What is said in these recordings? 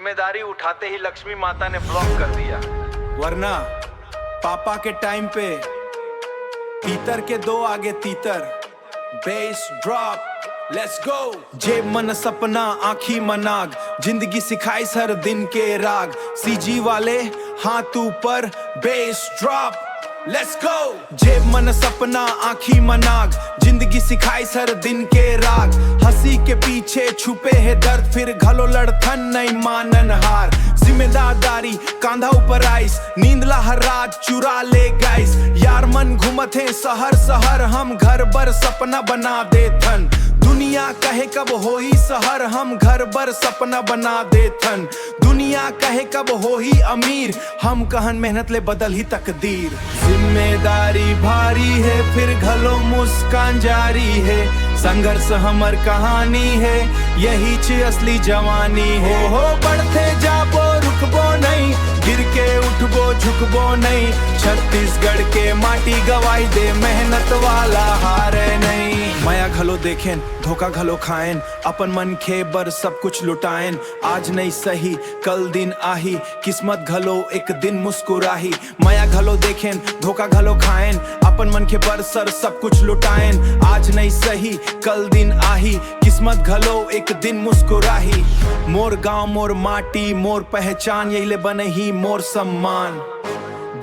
जिम्मेदारी उठाते ही लक्ष्मी माता ने ब्लॉक कर दिया। वरना पापा के टाइम पे तीतर के दो आगे तीतर। Base drop, let's go. जेब मन सपना आँखी मनाग, जिंदगी सिखाई हर दिन के राग। सीजी वाले हाथ ऊपर, बेस ड्रॉप, लेट्स गो। जेब मन सपना आँखी मनाग, जिंदगी सिखाई हर दिन के राग। हंसी के पीछे छुपे है दर्द, फिर घलो लड़थन नहीं मानन हार। जिम्मेदारी कांधा ऊपर आइस, नींद ला हर रात चुरा ले गाइस। यार मन घूमत है शहर शहर, हम घर बर सपना बना देथन। दुनिया कहे कब हो ही शहर, हम घर बर सपना बना देथन। दुनिया कहे कब हो ही अमीर, हम कहन मेहनत ले बदल ही तकदीर। जिम्मेदारी भारी है फिर घलो मुस्कान जारी है। संघर्ष हमर कहानी है, यही च असली जवानी है। हो बढ़ते जाबो रुकबो नहीं, गिर के उठबो झुकबो नहीं। छत्तीसगढ़ के माटी गवाई दे, मेहनत वाला हारे नहीं। माया घलो देखें धोखा घलो खाएन, अपन मन खे बर सब कुछ लुटाएन। आज नहीं सही कल दिन आही, किस्मत घलो एक दिन मुस्कुराही। माया घलो देखें धोखा घलो खाएन, अपन मन के बर सर सब कुछ लुटाएन। आज नहीं सही कल दिन आही, किस्मत घलो एक दिन मुस्कुराही। मोर गांव मोर माटी मोर पहचान, यही ले बने ही मोर सम्मान।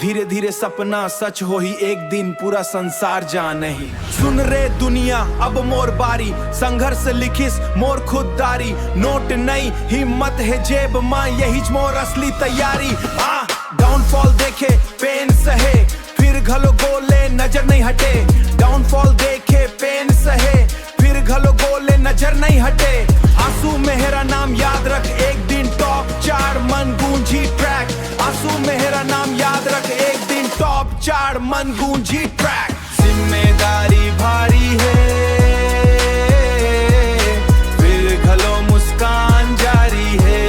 धीरे धीरे सपना सच हो ही एक दिन, पूरा संसार जाने ही। सुन रे दुनिया अब मोर बारी, संघर्ष लिखिस मोर खुददारी। नोट नहीं हिम्मत है जेब मां, यही मोर असली तैयारी। डाउनफॉल देखे पेन सहे, फिर घलो गोले नजर नहीं हटे। डाउनफॉल देखे पेन सहे, फिर घलो गोले नजर नहीं हटे। आंसू मेरा नाम याद रख, एक दिन टॉप 4 मन गूंजी ट्रैक। आंसू मेरा नाम याद रख, एक दिन टॉप 4 मन गूंजी ट्रैक। जिम्मेदारी भारी है फिर घलो मुस्कान जारी है।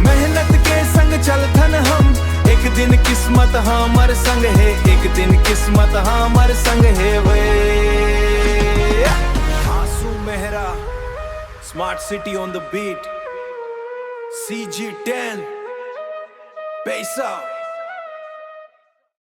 मेहनत के संग चलथन हम, एक दिन किस्मत हमर संग है। एक दिन किस्मत हमर संग है वे। आंसू Mehra, smart city on the beat, CG10, peace out.